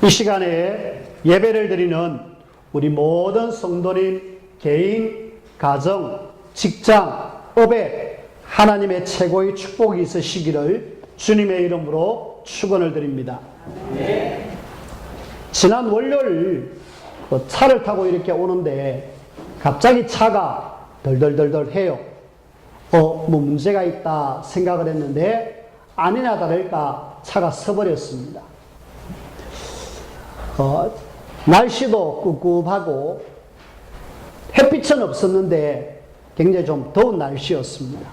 이 시간에 예배를 드리는 우리 모든 성도님 개인, 가정, 직장, 업에 하나님의 최고의 축복이 있으시기를 주님의 이름으로 축원을 드립니다. 지난 월요일 차를 타고 이렇게 오는데 갑자기 차가 덜덜덜덜 해요. 뭐 문제가 있다 생각을 했는데 아니나 다를까 차가 서버렸습니다. 날씨도 꿉꿉하고 햇빛은 없었는데 굉장히 좀 더운 날씨였습니다.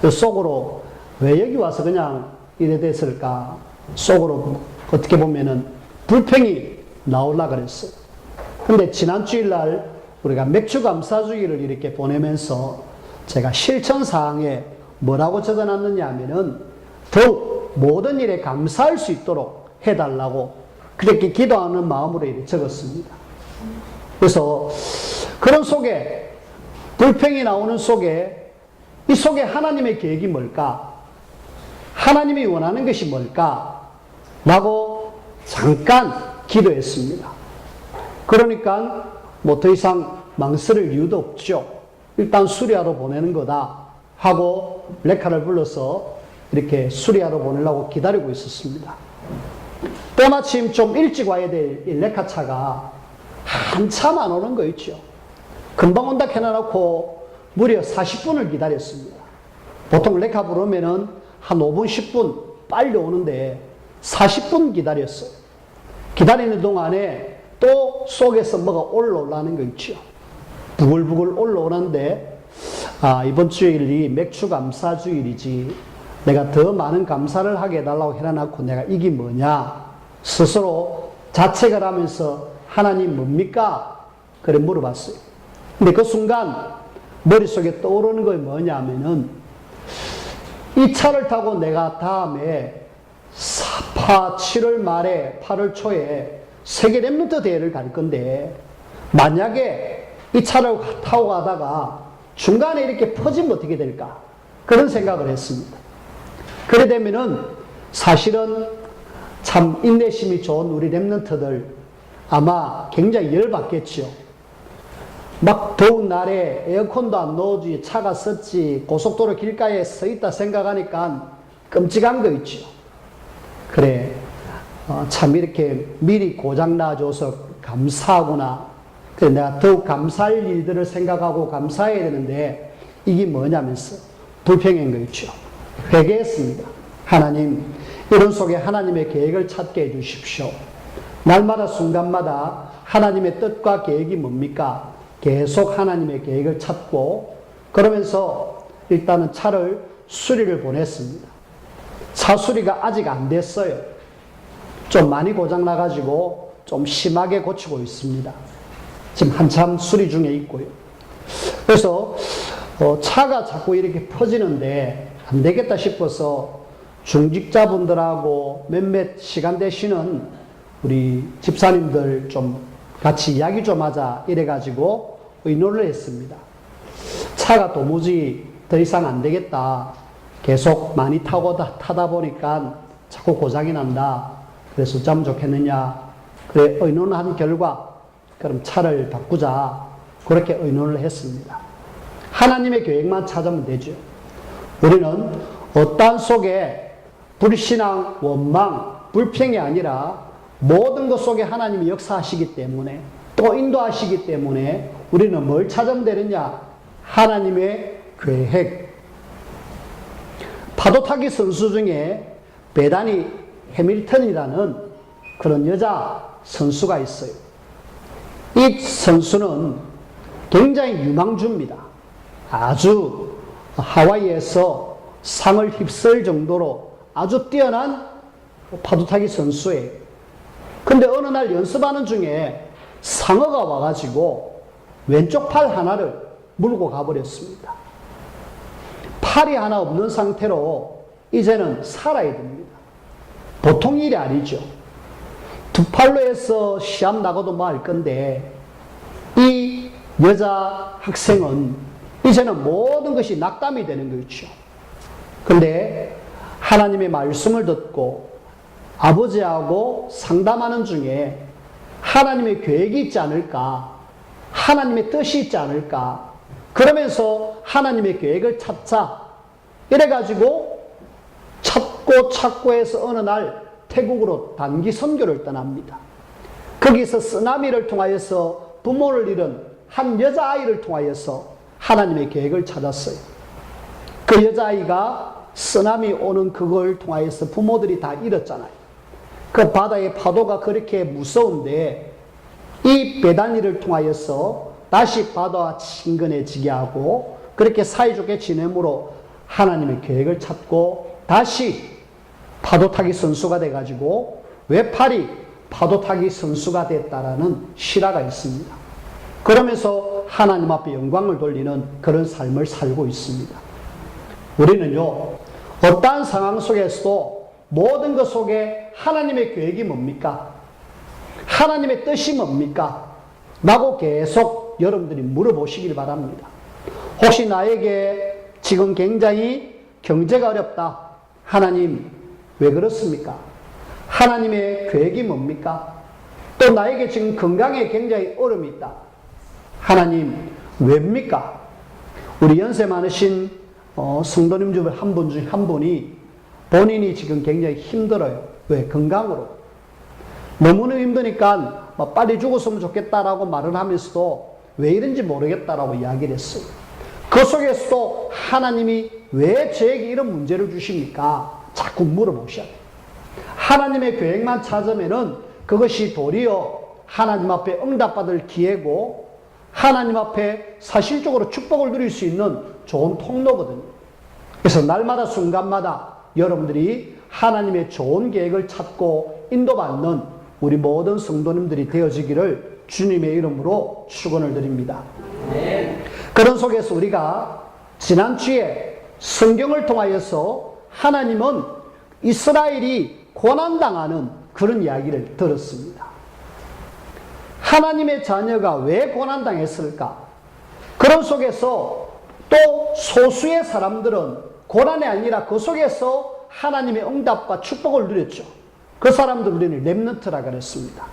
속으로 왜 여기 와서 그냥 이래 됐을까? 속으로 어떻게 보면은 불평이 나오려고 그랬어요. 근데 지난 주일날 우리가 맥주 감사주기를 이렇게 보내면서 제가 실천사항에 뭐라고 적어놨느냐 하면은 더욱 모든 일에 감사할 수 있도록 해달라고 그렇게 기도하는 마음으로 이렇게 적었습니다. 그래서 그런 속에 불평이 나오는 속에 이 속에 하나님의 계획이 뭘까? 하나님이 원하는 것이 뭘까? 라고 잠깐 기도했습니다. 그러니까 뭐 더 이상 망설일 이유도 없죠. 일단 수리하러 보내는 거다 하고 레카를 불러서 이렇게 수리하러 보내려고 기다리고 있었습니다. 때마침 좀 일찍 와야 될 이 레카차가 한참 안 오는 거 있죠. 금방 온다 해놔놓고 무려 40분을 기다렸습니다. 보통 레카 부르면은 한 5분, 10분 빨리 오는데 40분 기다렸어요. 기다리는 동안에 또 속에서 뭐가 올라오는 거 있죠. 부글부글 올라오는데 이번 주일이 맥주 감사 주일이지 내가 더 많은 감사를 하게 해달라고 해놔놓고 내가 이게 뭐냐 스스로 자책을 하면서 하나님 뭡니까? 그래 물어봤어요. 근데 그 순간 머릿속에 떠오르는 게 뭐냐 하면은 이 차를 타고 내가 다음에 7월 말에 8월 초에 세계 랩런트 대회를 갈 건데 만약에 이 차를 타고 가다가 중간에 이렇게 퍼지면 어떻게 될까? 그런 생각을 했습니다. 그래 되면은 사실은 참 인내심이 좋은 우리 랩런트들 아마 굉장히 열받겠죠. 막 더운 날에 에어컨도 안 넣어주지 차가 섰지 고속도로 길가에 서 있다 생각하니까 끔찍한 거 있죠. 그래 참 이렇게 미리 고장 나줘서 감사하구나. 그래 내가 더욱 감사할 일들을 생각하고 감사해야 되는데 이게 뭐냐면서 불평한 거 있죠. 회개했습니다. 하나님 이런 속에 하나님의 계획을 찾게 해주십시오. 날마다 순간마다 하나님의 뜻과 계획이 뭡니까? 계속 하나님의 계획을 찾고 그러면서 일단은 차를 수리를 보냈습니다. 차 수리가 아직 안 됐어요. 좀 많이 고장나가지고 좀 심하게 고치고 있습니다. 지금 한참 수리 중에 있고요. 그래서 차가 자꾸 이렇게 퍼지는데 안 되겠다 싶어서 중직자분들하고 몇몇 시간 되시는 우리 집사님들 좀 같이 이야기 좀 하자 이래가지고 의논을 했습니다. 차가 도무지 더 이상 안 되겠다. 계속 많이 타다 보니까 자꾸 고장이 난다. 그래서 어쩌면 좋겠느냐. 그래 의논한 결과 그럼 차를 바꾸자. 그렇게 의논을 했습니다. 하나님의 계획만 찾으면 되죠. 우리는 어떠한 속에 불신앙, 원망, 불평이 아니라 모든 것 속에 하나님이 역사하시기 때문에 또 인도하시기 때문에 우리는 뭘 찾으면 되느냐? 하나님의 계획. 파도타기 선수 중에 베다니 해밀턴이라는 그런 여자 선수가 있어요. 이 선수는 굉장히 유망주입니다. 아주 하와이에서 상을 휩쓸 정도로 아주 뛰어난 파도타기 선수예요. 근데 어느 날 연습하는 중에 상어가 와가지고 왼쪽 팔 하나를 물고 가버렸습니다. 팔이 하나 없는 상태로 이제는 살아야 됩니다. 보통 일이 아니죠. 두 팔로 해서 시합 나가도 뭐 할 건데 이 여자 학생은 이제는 모든 것이 낙담이 되는 거죠. 근데 하나님의 말씀을 듣고 아버지하고 상담하는 중에 하나님의 계획이 있지 않을까, 하나님의 뜻이 있지 않을까, 그러면서 하나님의 계획을 찾자. 이래가지고 찾고 해서 어느 날 태국으로 단기 선교를 떠납니다. 거기서 쓰나미를 통하여서 부모를 잃은 한 여자아이를 통하여서 하나님의 계획을 찾았어요. 그 여자아이가 쓰나미 오는 그걸 통하여서 부모들이 다 잃었잖아요. 그 바다의 파도가 그렇게 무서운데 이 배단위를 통하여서 다시 바다와 친근해지게 하고 그렇게 사이좋게 지내므로 하나님의 계획을 찾고 다시 파도타기 선수가 돼가지고 외팔이 파도타기 선수가 됐다라는 실화가 있습니다. 그러면서 하나님 앞에 영광을 돌리는 그런 삶을 살고 있습니다. 우리는요, 어떠한 상황 속에서도 모든 것 속에 하나님의 계획이 뭡니까? 하나님의 뜻이 뭡니까? 라고 계속 여러분들이 물어보시길 바랍니다. 혹시 나에게 지금 굉장히 경제가 어렵다. 하나님, 왜 그렇습니까? 하나님의 계획이 뭡니까? 또 나에게 지금 건강에 굉장히 어려움이 있다. 하나님, 왜입니까? 우리 연세 많으신 성도님 중 한 분 중 한 분이 본인이 지금 굉장히 힘들어요. 왜? 건강으로. 너무너무 힘드니까 빨리 죽었으면 좋겠다라고 말을 하면서도 왜 이런지 모르겠다라고 이야기를 했어요. 그 속에서도 하나님이 왜 저에게 이런 문제를 주십니까? 자꾸 물어보셔야 돼요. 하나님의 계획만 찾으면은 그것이 도리어 하나님 앞에 응답받을 기회고 하나님 앞에 사실적으로 축복을 누릴 수 있는 좋은 통로거든요. 그래서 날마다 순간마다 여러분들이 하나님의 좋은 계획을 찾고 인도받는 우리 모든 성도님들이 되어지기를 주님의 이름으로 축원을 드립니다. 네. 그런 속에서 우리가 지난주에 성경을 통하여서 하나님은 이스라엘이 고난당하는 그런 이야기를 들었습니다. 하나님의 자녀가 왜 고난당했을까? 그런 속에서 또 소수의 사람들은 고난이 아니라 그 속에서 하나님의 응답과 축복을 누렸죠. 그 사람들 우리는 렘넌트라 그랬습니다.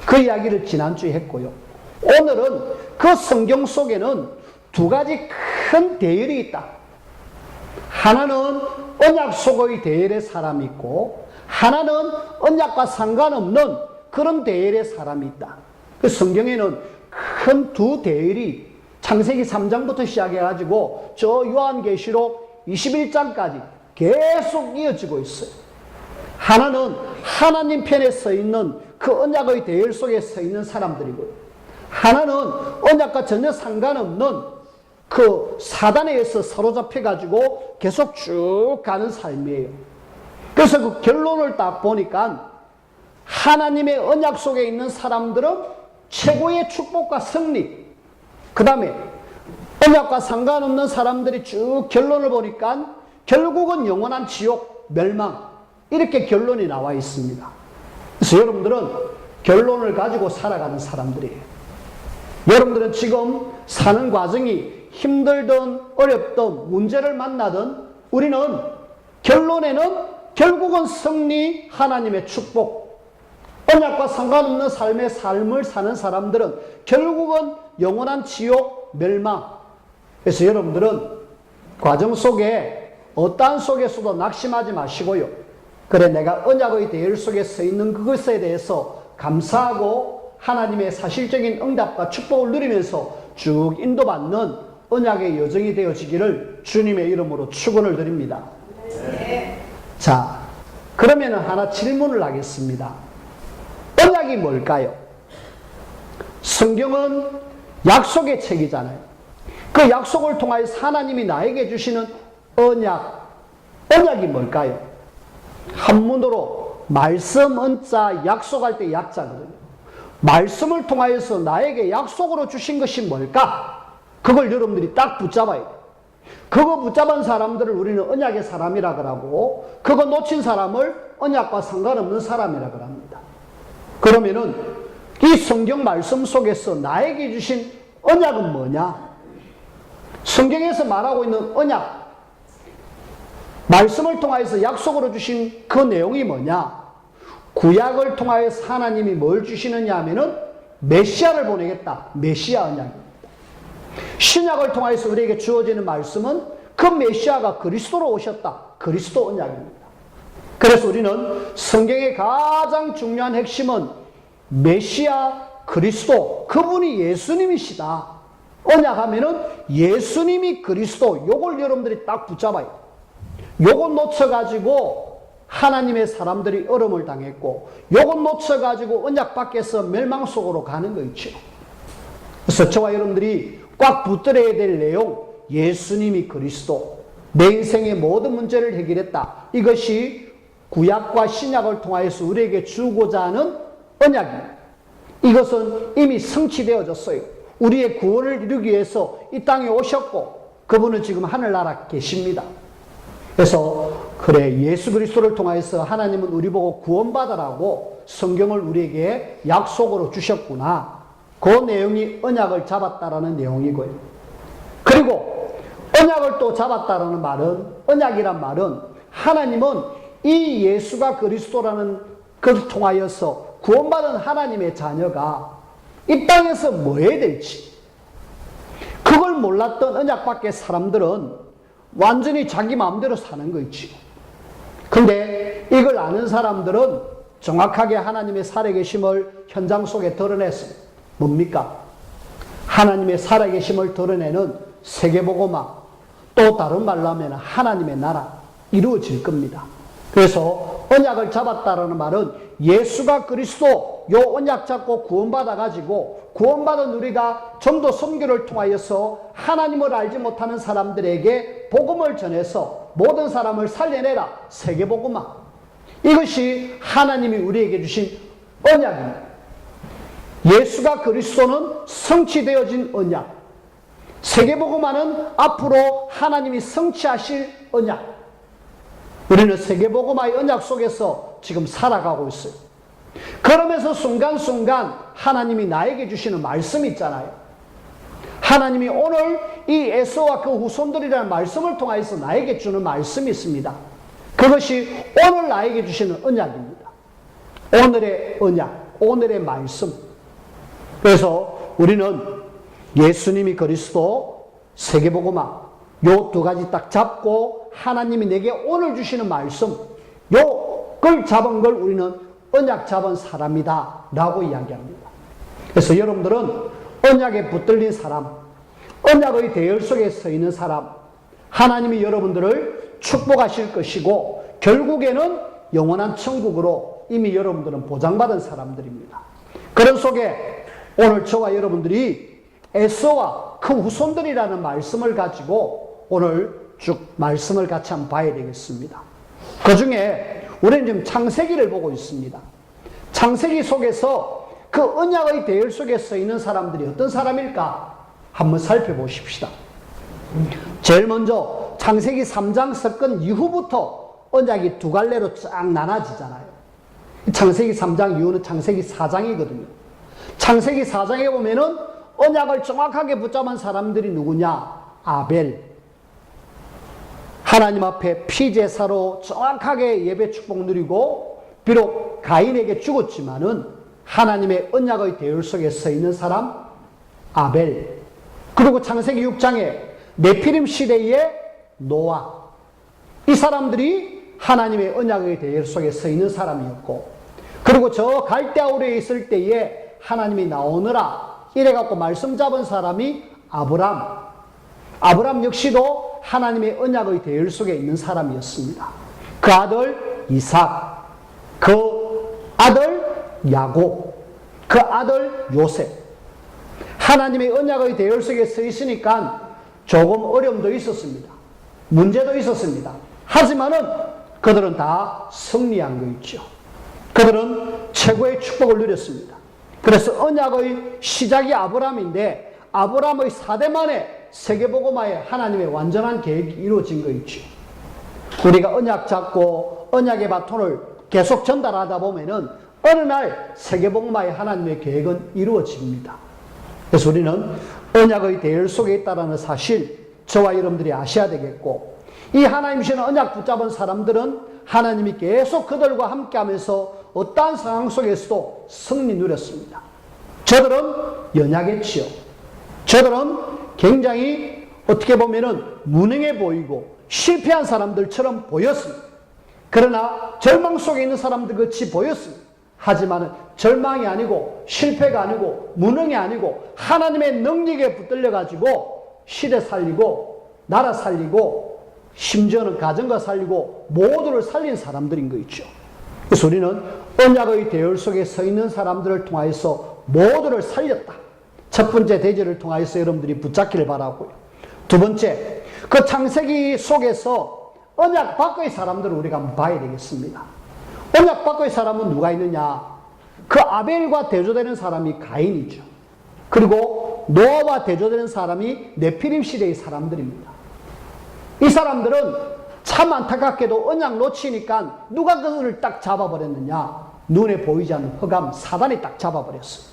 그 이야기를 지난주에 했고요. 오늘은 그 성경 속에는 두 가지 큰 대열이 있다. 하나는 언약 속의 대열의 사람이 있고 하나는 언약과 상관없는 그런 대열의 사람이 있다. 그 성경에는 큰 두 대열이 창세기 3장부터 시작해가지고 저 요한계시록 21장까지 계속 이어지고 있어요. 하나는 하나님 편에 서 있는 그 언약의 대열 속에 서 있는 사람들이고요. 하나는 언약과 전혀 상관없는 그 사단에 의해서 사로잡혀가지고 계속 쭉 가는 삶이에요. 그래서 그 결론을 딱 보니까 하나님의 언약 속에 있는 사람들은 최고의 축복과 승리, 그 다음에 언약과 상관없는 사람들이 쭉 결론을 보니까 결국은 영원한 지옥, 멸망, 이렇게 결론이 나와 있습니다. 그래서 여러분들은 결론을 가지고 살아가는 사람들이에요. 여러분들은 지금 사는 과정이 힘들든 어렵든 문제를 만나든 우리는 결론에는 결국은 승리, 하나님의 축복, 언약과 상관없는 삶을 사는 사람들은 결국은 영원한 지옥, 멸망. 그래서 여러분들은 과정 속에 어떠한 속에서도 낙심하지 마시고요. 그래, 내가 언약의 대열 속에 서 있는 그것에 대해서 감사하고 하나님의 사실적인 응답과 축복을 누리면서 쭉 인도받는 언약의 여정이 되어지기를 주님의 이름으로 축원을 드립니다. 네. 자, 그러면 하나 질문을 하겠습니다. 언약이 뭘까요? 성경은 약속의 책이잖아요. 그 약속을 통하여서 하나님이 나에게 주시는 언약이 뭘까요? 한문으로 말씀, 언자, 약속할 때 약자거든요. 말씀을 통하여서 나에게 약속으로 주신 것이 뭘까? 그걸 여러분들이 딱 붙잡아야 돼요. 그거 붙잡은 사람들을 우리는 언약의 사람이라고 하고 그거 놓친 사람을 언약과 상관없는 사람이라고 합니다. 그러면은 이 성경 말씀 속에서 나에게 주신 언약은 뭐냐? 성경에서 말하고 있는 언약, 말씀을 통해서 약속으로 주신 그 내용이 뭐냐? 구약을 통하여서 하나님이 뭘 주시느냐 하면은 메시아를 보내겠다. 메시아 언약입니다. 신약을 통하여서 우리에게 주어지는 말씀은 그 메시아가 그리스도로 오셨다. 그리스도 언약입니다. 그래서 우리는 성경의 가장 중요한 핵심은 메시아 그리스도, 그분이 예수님이시다. 언약하면은 예수님이 그리스도, 요걸 여러분들이 딱 붙잡아요. 요것 놓쳐가지고 하나님의 사람들이 어려움을 당했고, 요것 놓쳐가지고 언약 밖에서 멸망 속으로 가는 거 있죠. 그래서 저와 여러분들이 꽉 붙들어야 될 내용, 예수님이 그리스도, 내 인생의 모든 문제를 해결했다. 이것이 구약과 신약을 통하여서 우리에게 주고자 하는 언약입니다. 이것은 이미 성취되어졌어요. 우리의 구원을 이루기 위해서 이 땅에 오셨고 그분은 지금 하늘나라 계십니다. 그래서 그래, 예수 그리스도를 통하여서 하나님은 우리 보고 구원받으라고 성경을 우리에게 약속으로 주셨구나. 그 내용이 언약을 잡았다라는 내용이고요. 그리고 언약을 또 잡았다라는 말은, 언약이란 말은 하나님은 이 예수가 그리스도라는 것을 통하여서 구원받은 하나님의 자녀가 이 땅에서 뭐 해야 될지, 그걸 몰랐던 언약 밖의 사람들은 완전히 자기 마음대로 사는 거 있지. 근데 이걸 아는 사람들은 정확하게 하나님의 살아계심을 현장 속에 드러냈습니다. 뭡니까? 하나님의 살아계심을 드러내는 세계복음화, 또 다른 말로 하면 하나님의 나라 이루어질 겁니다. 그래서 언약을 잡았다라는 말은 예수가 그리스도, 요 언약 잡고 구원받아가지고 구원받은 우리가 전도 선교를 통하여서 하나님을 알지 못하는 사람들에게 복음을 전해서 모든 사람을 살려내라. 세계복음화. 이것이 하나님이 우리에게 주신 언약입니다. 예수가 그리스도는 성취되어진 언약. 세계복음화는 앞으로 하나님이 성취하실 언약. 우리는 세계복음화의 언약 속에서 지금 살아가고 있어요. 그러면서 순간순간 하나님이 나에게 주시는 말씀이 있잖아요. 하나님이 오늘 이 에서와 그 후손들이라는 말씀을 통해서 나에게 주는 말씀이 있습니다. 그것이 오늘 나에게 주시는 언약입니다. 오늘의 언약, 오늘의 말씀. 그래서 우리는 예수님이 그리스도, 세계복음화, 요 두 가지 딱 잡고 하나님이 내게 오늘 주시는 말씀, 요걸 잡은 걸 우리는 언약 잡은 사람이다 라고 이야기합니다. 그래서 여러분들은 언약에 붙들린 사람, 언약의 대열 속에 서 있는 사람, 하나님이 여러분들을 축복하실 것이고 결국에는 영원한 천국으로 이미 여러분들은 보장받은 사람들입니다. 그런 속에 오늘 저와 여러분들이 에서와 그 후손들이라는 말씀을 가지고 오늘 쭉 말씀을 같이 한번 봐야 되겠습니다. 그 중에 우리는 지금 창세기를 보고 있습니다. 창세기 속에서 그 언약의 대열 속에 서 있는 사람들이 어떤 사람일까 한번 살펴보십시다. 제일 먼저 창세기 3장 사건 이후부터 언약이 두 갈래로 쫙 나눠지잖아요. 창세기 3장 이후는 창세기 4장이거든요. 창세기 4장에 보면은 언약을 정확하게 붙잡은 사람들이 누구냐? 아벨. 하나님 앞에 피제사로 정확하게 예배 축복 누리고 비록 가인에게 죽었지만은 하나님의 언약의 대열 속에 서 있는 사람 아벨. 그리고 창세기 6장에 네피림 시대의 노아. 이 사람들이 하나님의 언약의 대열 속에 서 있는 사람이었고, 그리고 저 갈대아우르에 있을 때에 하나님이 나오느라 이래갖고 말씀 잡은 사람이 아브람. 아브람 역시도 하나님의 언약의 대열 속에 있는 사람이었습니다. 그 아들 이삭, 그 아들 야곱, 그 아들 요셉. 하나님의 언약의 대열 속에 서 있으니까 조금 어려움도 있었습니다. 문제도 있었습니다. 하지만은 그들은 다 승리한 거 있죠. 그들은 최고의 축복을 누렸습니다. 그래서 언약의 시작이 아브람인데 아브람의 4대 만에 세계복음화에 하나님의 완전한 계획이 이루어진 거 있죠. 우리가 언약 잡고 언약의 바톤을 계속 전달하다 보면은 어느 날 세계복음화에 하나님의 계획은 이루어집니다. 그래서 우리는 언약의 대열 속에 있다는 사실 저와 여러분들이 아셔야 되겠고, 이 하나님 주시는 언약 붙잡은 사람들은 하나님이 계속 그들과 함께 하면서 어떠한 상황 속에서도 승리 누렸습니다. 저들은 연약했지요. 저들은 굉장히 어떻게 보면은 무능해 보이고 실패한 사람들처럼 보였습니다. 그러나 절망 속에 있는 사람들 같이 보였습니다. 하지만 절망이 아니고 실패가 아니고 무능이 아니고 하나님의 능력에 붙들려 가지고 시대 살리고 나라 살리고 심지어는 가정과 살리고 모두를 살린 사람들인 거 있죠. 그래서 우리는 언약의 대열 속에 서 있는 사람들을 통하여서 모두를 살렸다. 첫 번째 대절을 통하여서 여러분들이 붙잡기를 바라고요. 두 번째, 그 창세기 속에서 언약 밖의 사람들을 우리가 한번 봐야 되겠습니다. 언약 밖의 사람은 누가 있느냐? 그 아벨과 대조되는 사람이 가인이죠. 그리고 노아와 대조되는 사람이 네피림 시대의 사람들입니다. 이 사람들은 참 안타깝게도 언약 놓치니까 누가 그들을 딱 잡아버렸느냐? 눈에 보이지 않는 흑암, 사단이 딱 잡아버렸어요.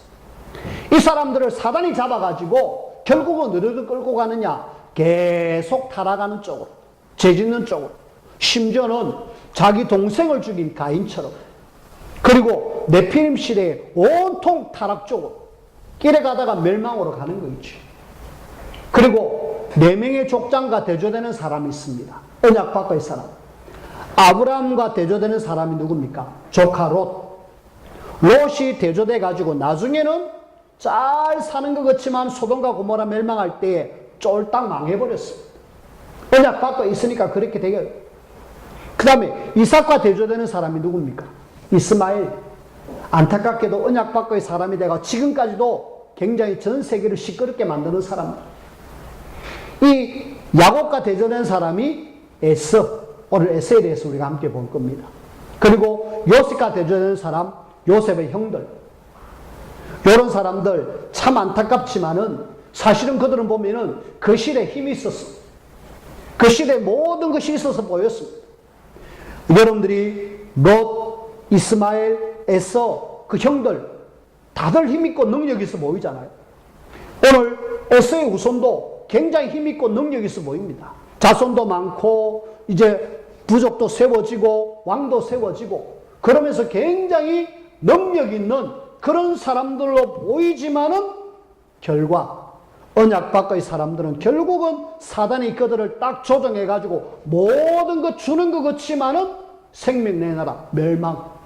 이 사람들을 사단이 잡아가지고 결국은 어디로 끌고 가느냐? 계속 타락하는 쪽으로, 죄 짓는 쪽으로, 심지어는 자기 동생을 죽인 가인처럼, 그리고 네피림 시대에 온통 타락 쪽으로 길에 가다가 멸망으로 가는 거 있죠. 그리고 4명의 족장과 대조되는 사람이 있습니다. 언약 밖의 사람. 아브라함과 대조되는 사람이 누굽니까? 조카 롯. 롯이 대조돼 가지고 나중에는 잘 사는 것 같지만 소돔과 고모라 멸망할 때에 쫄딱 망해버렸습니다. 언약 밖에 있으니까 그렇게 되겠어요. 그 다음에 이삭과 대조되는 사람이 누굽니까? 이스마엘. 안타깝게도 언약 밖의 사람이 되고 지금까지도 굉장히 전 세계를 시끄럽게 만드는 사람들. 이 야곱과 대조된 사람이 에서. 오늘 에서에 대해서 우리가 함께 볼 겁니다. 그리고 요셉과 대조되는 사람, 요셉의 형들. 이런 사람들 참 안타깝지만은 사실은 그들은 보면은 그 시대에 힘이 있었어. 그 시대에 모든 것이 있어서 보였습니다. 여러분들이 롯, 이스마엘, 에서 그 형들 다들 힘있고 능력 있어 보이잖아요. 오늘 에서의 후손도 굉장히 힘있고 능력 있어 보입니다. 자손도 많고 이제 부족도 세워지고 왕도 세워지고 그러면서 굉장히 능력 있는 그런 사람들로 보이지만은 결과 언약 밖의 사람들은 결국은 사단이 그들을 딱 조정해 가지고 모든 것 주는 것 같지만은 생명 내놔라 멸망.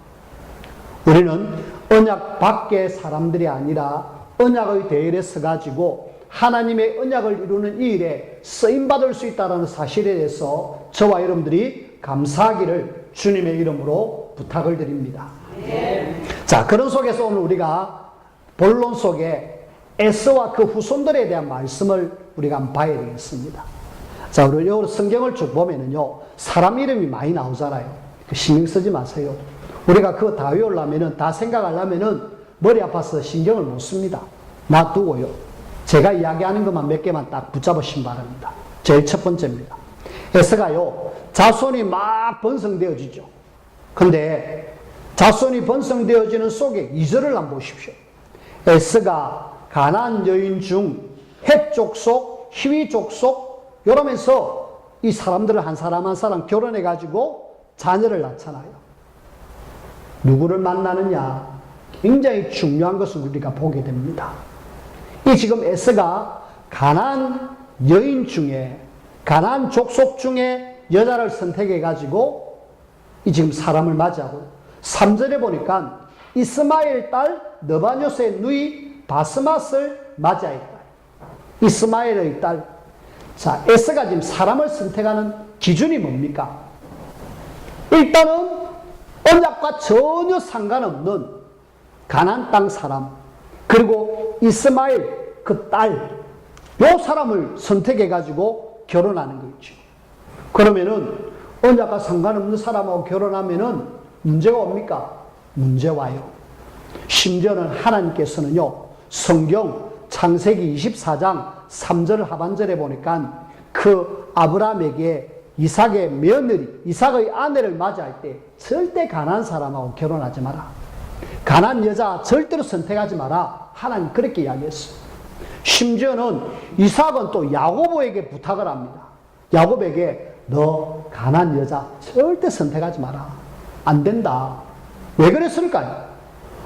우리는 언약 밖의 사람들이 아니라 언약의 대열에 서 가지고 하나님의 언약을 이루는 이 일에 쓰임받을 수 있다는 사실에 대해서 저와 여러분들이 감사하기를 주님의 이름으로 부탁을 드립니다. 자, 그런 속에서 오늘 우리가 본론 속에 에서와 그 후손들에 대한 말씀을 우리가 한번 봐야 되겠습니다. 자, 우리 여기 성경을 쭉 보면은요, 사람 이름이 많이 나오잖아요. 신경 쓰지 마세요. 우리가 그거 다 외우려면은, 다 생각하려면은 머리 아파서 신경을 못 씁니다. 놔두고요. 제가 이야기하는 것만 몇 개만 딱 붙잡으시기 바랍니다. 제일 첫 번째입니다. 에서가요, 자손이 막 번성되어지죠. 근데 자손이 번성되어지는 속에 2절을 한번 보십시오. 에서가 가나안 여인 중 헷 족속, 히위 족속 이러면서 이 사람들을 한 사람 한 사람 결혼해 가지고 자녀를 낳잖아요. 누구를 만나느냐? 굉장히 중요한 것을 우리가 보게 됩니다. 이 지금 에서가 가나안 여인 중에 가나안 족속 중에 여자를 선택해 가지고 이 지금 사람을 맞이하고 3절에 보니까 이스마엘 딸 느바뇨스의 누이 바스맛을 맞이하였다. 이스마엘의 딸. 자, 에서가 지금 사람을 선택하는 기준이 뭡니까? 일단은 언약과 전혀 상관없는 가나안 땅 사람, 그리고 이스마엘 그 딸, 요 사람을 선택해 가지고 결혼하는 거 있죠. 그러면은 언약과 상관없는 사람하고 결혼하면은 문제가 옵니까? 문제 와요. 심지어는 하나님께서는요, 성경 창세기 24장 3절 하반절에 보니까 그 아브라함에게 이삭의 며느리, 이삭의 아내를 맞이할 때 절대 가난한 사람하고 결혼하지 마라. 가난한 여자 절대로 선택하지 마라. 하나님 그렇게 이야기했어요. 심지어는 이삭은 또 야고보에게 부탁을 합니다. 야고보에게 너 가난한 여자 절대 선택하지 마라. 안 된다. 왜 그랬을까요?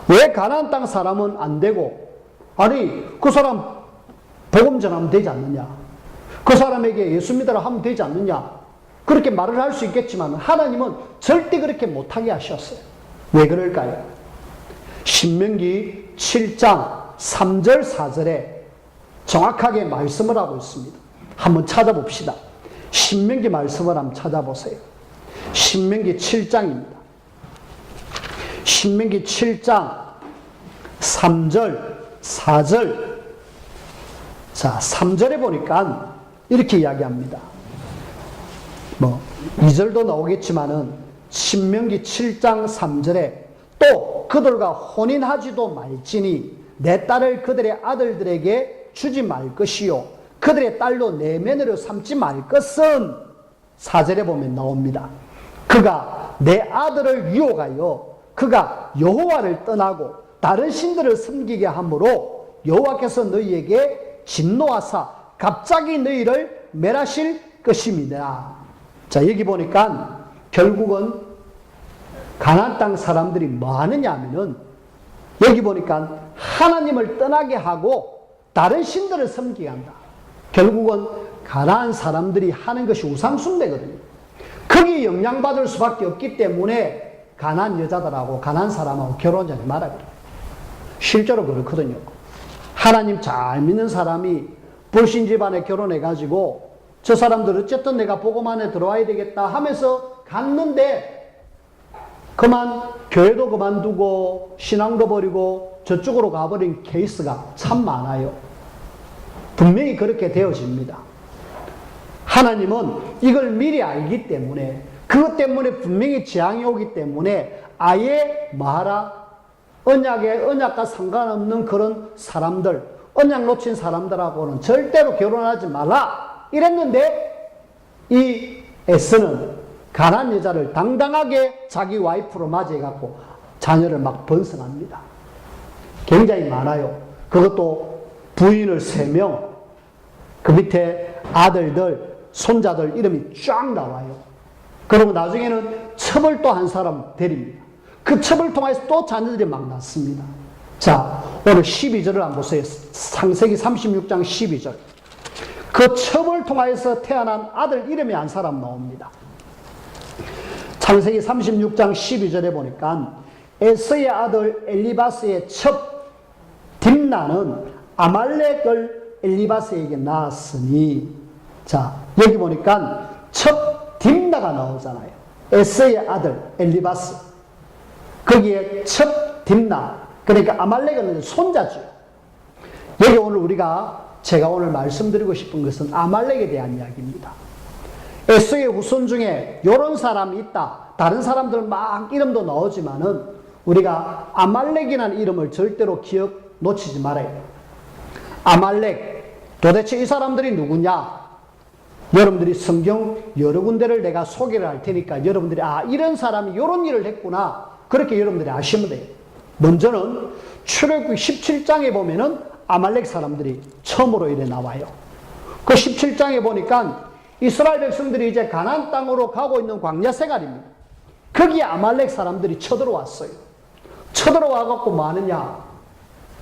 왜 가나안 땅 사람은 안 되고, 아니 그 사람 복음 전하면 되지 않느냐, 그 사람에게 예수 믿으라 하면 되지 않느냐, 그렇게 말을 할 수 있겠지만 하나님은 절대 그렇게 못하게 하셨어요. 왜 그럴까요? 신명기 7장 3절 4절에 정확하게 말씀을 하고 있습니다. 한번 찾아봅시다. 신명기 말씀을 한번 찾아보세요. 신명기 7장입니다. 신명기 7장 3절 4절. 자, 3절에 보니까 이렇게 이야기합니다. 2절도 나오겠지만은 신명기 7장 3절에 또 그들과 혼인하지도 말지니 내 딸을 그들의 아들들에게 주지 말 것이요 그들의 딸로 내 며느리로 삼지 말 것은 4절에 보면 나옵니다. 그가 내 아들을 유혹하여 그가 여호와를 떠나고 다른 신들을 섬기게 하므로 여호와께서 너희에게 진노하사 갑자기 너희를 멸하실 것입니다. 자, 여기 보니까 결국은 가나안 땅 사람들이 뭐 하느냐 하면은 여기 보니까 하나님을 떠나게 하고 다른 신들을 섬기게 한다. 결국은 가나안 사람들이 하는 것이 우상숭배거든요. 거기에 영향받을 수밖에 없기 때문에 가나안 여자들하고 가나안 사람하고 결혼하지 마라 그래요. 실제로 그렇거든요. 하나님 잘 믿는 사람이 불신 집안에 결혼해가지고 저 사람들 어쨌든 내가 복음 안에 들어와야 되겠다 하면서 갔는데 그만 교회도 그만두고 신앙도 버리고 저쪽으로 가버린 케이스가 참 많아요. 분명히 그렇게 되어집니다. 하나님은 이걸 미리 알기 때문에 그것 때문에 분명히 재앙이 오기 때문에 아예 말하라. 언약과 상관없는 그런 사람들, 언약 놓친 사람들하고는 절대로 결혼하지 말라 이랬는데 이 에스는 가나안 여자를 당당하게 자기 와이프로 맞이해갖고 자녀를 막 번성합니다. 굉장히 많아요. 그것도 부인을 3명, 그 밑에 아들들, 손자들 이름이 쫙 나와요. 그리고 나중에는 첩을 또 한 사람 데립니다. 그 첩을 통해서 또 자녀들이 막 낳습니다. 자, 오늘 12절을 한번 보세요. 창세기 36장 12절. 그 첩을 통해서 태어난 아들 이름이 한 사람 나옵니다. 창세기 36장 12절에 보니까 에서의 아들 엘리바스의 첩 딥나는 아말렉을 엘리바스에게 낳았으니, 자, 여기 보니까 첩 딥나가 나오잖아요. 에서의 아들 엘리바스. 거기에 첩 딥나. 그러니까 아말렉은 손자죠. 여기 오늘 제가 오늘 말씀드리고 싶은 것은 아말렉에 대한 이야기입니다. 에서의 후손 중에 이런 사람이 있다. 다른 사람들 막 이름도 나오지만은 우리가 아말렉이라는 이름을 절대로 놓치지 말아요. 아말렉. 도대체 이 사람들이 누구냐? 여러분들이 성경 여러 군데를 내가 소개를 할 테니까 여러분들이 이런 사람이 이런 일을 했구나. 그렇게 여러분들이 아시면 돼요. 먼저는 출애굽기 17장에 보면은 아말렉 사람들이 처음으로 이래 나와요. 그 17장에 보니까 이스라엘 백성들이 이제 가나안 땅으로 가고 있는 광야 생활입니다. 거기에 아말렉 사람들이 쳐들어왔어요. 쳐들어와갖고 뭐 하느냐?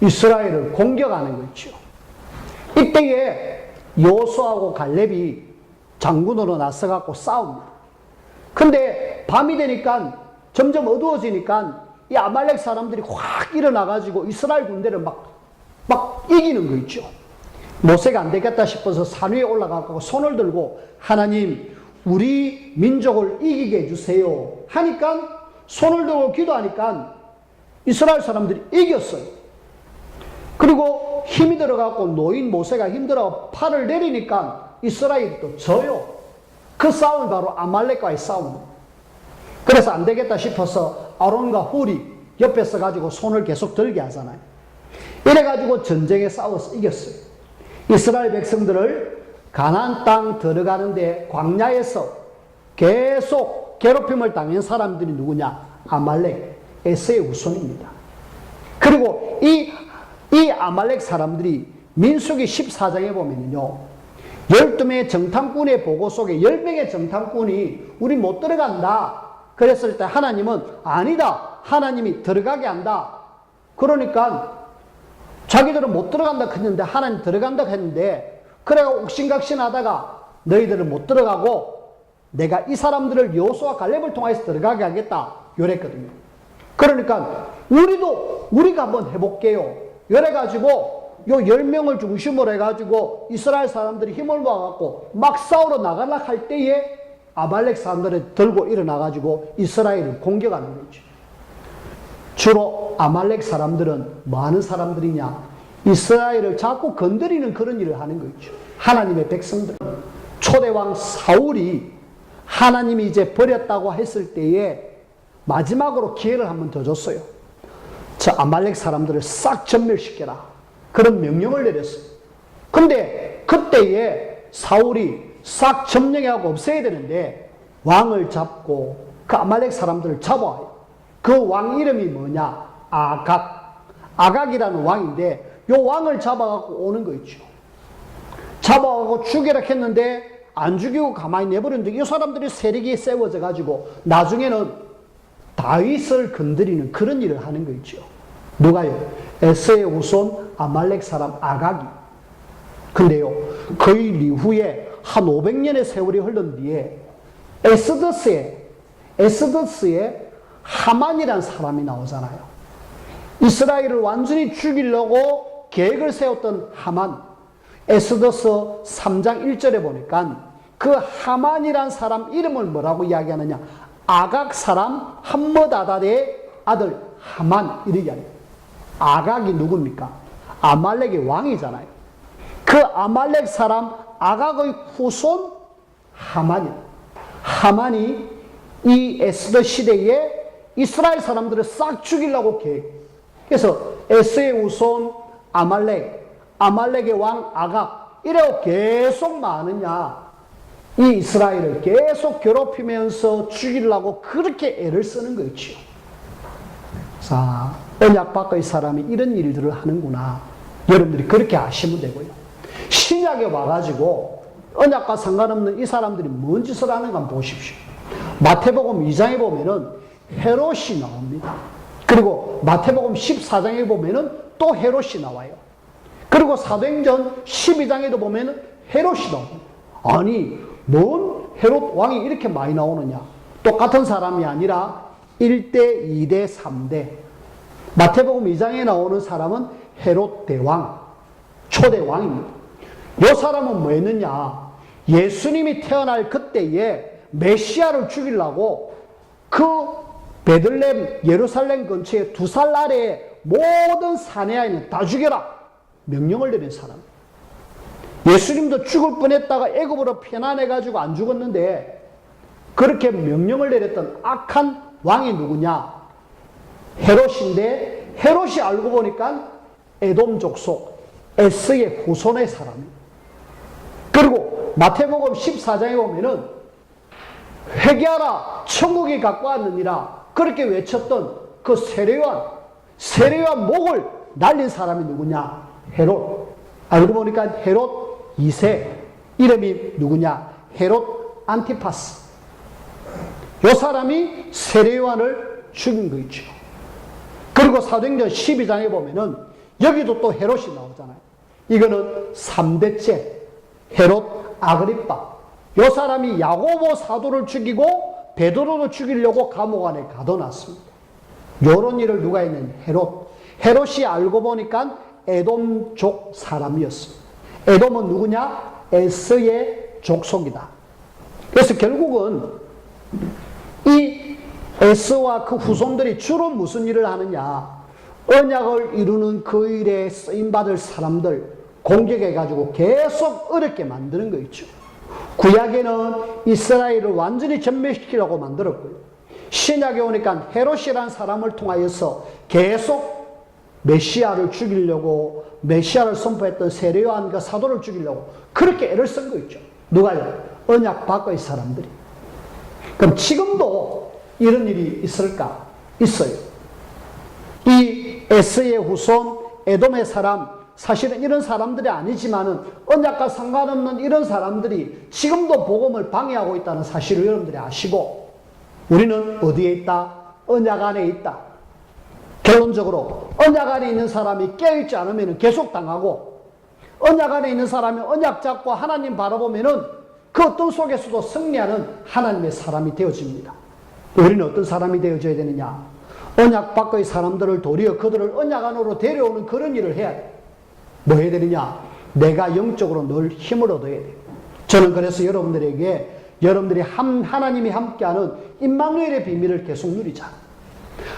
이스라엘을 공격하는 거 있죠. 이때에 여호수아하고 갈렙이 장군으로 나서갖고 싸웁니다. 근데 밤이 되니까 점점 어두워지니까 이 아말렉 사람들이 확 일어나가지고 이스라엘 군대를 막 이기는 거 있죠. 모세가 안 되겠다 싶어서 산 위에 올라가고 손을 들고 하나님 우리 민족을 이기게 해주세요 하니까 손을 들고 기도하니까 이스라엘 사람들이 이겼어요. 그리고 힘이 들어가고 노인 모세가 힘들어 팔을 내리니까 이스라엘이 또 져요. 그 싸움이 바로 아말렉과의 싸움입니다. 그래서 안 되겠다 싶어서 아론과 훌이 옆에 서가지고 손을 계속 들게 하잖아요. 이래가지고 전쟁에 싸워서 이겼어요. 이스라엘 백성들을 가나안 땅 들어가는데 광야에서 계속 괴롭힘을 당한 사람들이 누구냐? 아말렉, 에서의 후손입니다. 그리고 이 아말렉 사람들이 민수기 14장에 보면요, 12명의 정탐꾼의 보고 속에 10명의 정탐꾼이 우리 못 들어간다 그랬을 때 하나님은 아니다, 하나님이 들어가게 한다. 그러니까 자기들은 못 들어간다 했는데 하나님 들어간다 했는데, 그래가 옥신각신 하다가 너희들은 못 들어가고 내가 이 사람들을 여호수아 갈렙을 통해서 들어가게 하겠다 이랬거든요. 그러니까 우리가 한번 해볼게요. 이래가지고 요 10명을 중심으로 해가지고 이스라엘 사람들이 힘을 모아갖고 막 싸우러 나가려 할 때에 아말렉 사람들이 들고 일어나가지고 이스라엘을 공격하는 거죠. 주로 아말렉 사람들은 뭐 하는 사람들이냐? 이스라엘을 자꾸 건드리는 그런 일을 하는 거죠. 하나님의 백성들. 초대왕 사울이 하나님이 이제 버렸다고 했을 때에 마지막으로 기회를 한 번 더 줬어요. 저 아말렉 사람들을 싹 전멸시켜라. 그런 명령을 내렸어요. 근데 그때에 사울이 싹 점령하고 없애야 되는데 왕을 잡고 그 아말렉 사람들을 잡아와요. 그 왕 이름이 뭐냐? 아각. 아각이라는 왕인데 요 왕을 잡아갖고 오는 거 있죠. 잡아가고 죽이라 했는데 안 죽이고 가만히 내버렸는데 이 사람들이 세력이 세워져 가지고 나중에는 다윗을 건드리는 그런 일을 하는 거 있죠. 누가요? 에서의 후손 아말렉 사람 아각이. 근데요, 그 일 이후에 한 500년의 세월이 흐른 뒤에 에스더스에 하만이라는 사람이 나오잖아요. 이스라엘을 완전히 죽이려고 계획을 세웠던 하만. 에스더서 3장 1절에 보니까 그 하만이란 사람 이름을 뭐라고 이야기하느냐? 아각 사람 함므다다의 아들 하만 이렇게 이야기해요. 아각이 누굽니까? 아말렉의 왕이잖아요. 그 아말렉 사람 아각의 후손 하만이에요. 하만이 이 에스더 시대에 이스라엘 사람들을 싹 죽이려고 계획. 그래서 에스의 후손 아말렉의 왕 아각 이래고 계속 많으냐? 이 이스라엘을 계속 괴롭히면서 죽이려고 그렇게 애를 쓰는 거 있죠. 자, 언약 밖의 사람이 이런 일들을 하는구나. 여러분들이 그렇게 아시면 되고요. 신약에 와가지고 언약과 상관없는 이 사람들이 뭔 짓을 하는가 한번 보십시오. 마태복음 2장에 보면은 헤롯이 나옵니다. 그리고 마태복음 14장에 보면은 또 헤롯이 나와요. 그리고 사도행전 12장에도 보면은 헤롯이 나옵니다. 아니, 뭔 헤롯 왕이 이렇게 많이 나오느냐? 똑같은 사람이 아니라 1대, 2대, 3대. 마태복음 2장에 나오는 사람은 헤롯 대왕, 초대 왕입니다. 이 사람은 뭐 했느냐? 예수님이 태어날 그때에 메시아를 죽이려고 그 베들레헴 예루살렘 근처에 2살 아래에 모든 사내아이는 다 죽여라 명령을 내린 사람. 예수님도 죽을 뻔했다가 애굽으로 편안해가지고 안 죽었는데 그렇게 명령을 내렸던 악한 왕이 누구냐? 헤롯인데 헤롯이 알고 보니까 에돔 족속 에스의 후손의 사람이에요. 그리고 마태복음 14장에 보면은 회개하라 천국이 갖고 왔느니라 그렇게 외쳤던 그 세례요한 목을 날린 사람이 누구냐? 헤롯. 알고 보니까 헤롯 2세. 이름이 누구냐? 헤롯 안티파스. 이 사람이 세례요한을 죽인 거 있죠. 그리고 사도행전 12장에 보면은 여기도 또 헤롯이 나오잖아요. 이거는 3대째 헤롯 아그리빠. 이 사람이 야고보 사도를 죽이고 베드로를 죽이려고 감옥 안에 가둬놨습니다. 이런 일을 누가 했냐면 헤롯이 알고 보니까 에돔족 사람이었습니다. 에돔은 누구냐? 에스의 족속이다. 그래서 결국은 이 에스와 그 후손들이 주로 무슨 일을 하느냐? 언약을 이루는 그 일에 쓰임받을 사람들 공격해가지고 계속 어렵게 만드는 거 있죠. 구약에는 이스라엘을 완전히 전멸시키려고 만들었고요. 신약에 오니까 헤롯이라는 사람을 통하여서 계속 메시아를 죽이려고, 메시아를 선포했던 세례요한 사도를 죽이려고 그렇게 애를 쓴 거 있죠. 누가요? 언약 밖의 사람들이. 그럼 지금도 이런 일이 있을까? 있어요. 이 에스의 후손 에돔의 사람, 사실은 이런 사람들이 아니지만은 언약과 상관없는 이런 사람들이 지금도 복음을 방해하고 있다는 사실을 여러분들이 아시고, 우리는 어디에 있다? 언약 안에 있다. 결론적으로 언약 안에 있는 사람이 깨어있지 않으면 계속 당하고, 언약 안에 있는 사람이 언약 잡고 하나님 바라보면은 그 어떤 속에서도 승리하는 하나님의 사람이 되어집니다. 우리는 어떤 사람이 되어져야 되느냐? 언약 밖의 사람들을 도리어 그들을 언약 안으로 데려오는 그런 일을 해야 돼. 뭐 해야 되느냐? 내가 영적으로 늘 힘을 얻어야 돼. 저는 그래서 여러분들에게 여러분들이 하나님이 함께하는 임마누엘의 비밀을 계속 누리자.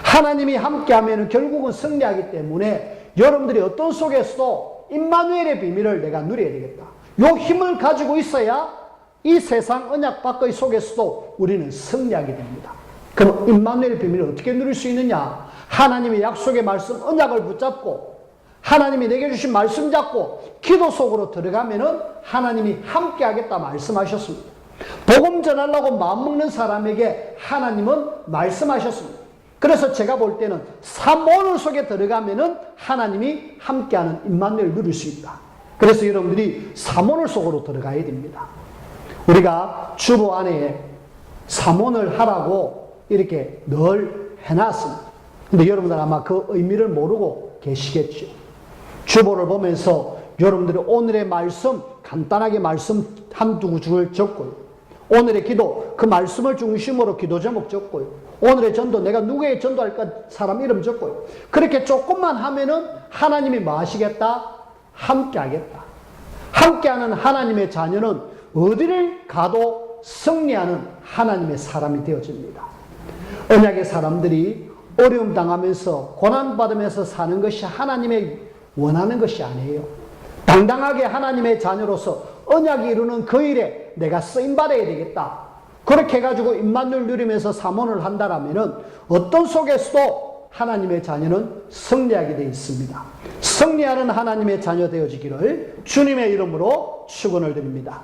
하나님이 함께하면 결국은 승리하기 때문에 여러분들이 어떤 속에서도 임마누엘의 비밀을 내가 누려야 되겠다. 요 힘을 가지고 있어야 이 세상 언약 밖의 속에서도 우리는 승리하게 됩니다. 그럼 임마누엘의 비밀을 어떻게 누릴 수 있느냐? 하나님의 약속의 말씀 언약을 붙잡고 하나님이 내게 주신 말씀 잡고 기도 속으로 들어가면은 하나님이 함께하겠다 말씀하셨습니다. 복음 전하려고 마음먹는 사람에게 하나님은 말씀하셨습니다. 그래서 제가 볼 때는 삼오늘 속에 들어가면은 하나님이 함께하는 임마누엘 누릴 수 있다. 그래서 여러분들이 삼오늘 속으로 들어가야 됩니다. 우리가 주보 안에 삼오늘 하라고 이렇게 늘 해놨습니다. 근데 여러분들 아마 그 의미를 모르고 계시겠죠. 주보를 보면서 여러분들이 오늘의 말씀 간단하게 말씀 한두 줄을 적고요. 오늘의 기도 그 말씀을 중심으로 기도 제목 적고요. 오늘의 전도 내가 누구에게 전도할까 사람 이름 적고요. 그렇게 조금만 하면은 하나님이 뭐 하시겠다? 함께 하겠다. 함께하는 하나님의 자녀는 어디를 가도 승리하는 하나님의 사람이 되어집니다. 언약의 사람들이 어려움 당하면서 고난받으면서 사는 것이 하나님의 원하는 것이 아니에요. 당당하게 하나님의 자녀로서 언약이 이루는 그 일에 내가 쓰임받아야 되겠다. 그렇게 해가지고 임마누엘 누리면서 사모를 한다라면 어떤 속에서도 하나님의 자녀는 승리하게 되어 있습니다. 승리하는 하나님의 자녀 되어지기를 주님의 이름으로 축원을 드립니다.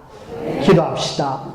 기도합시다.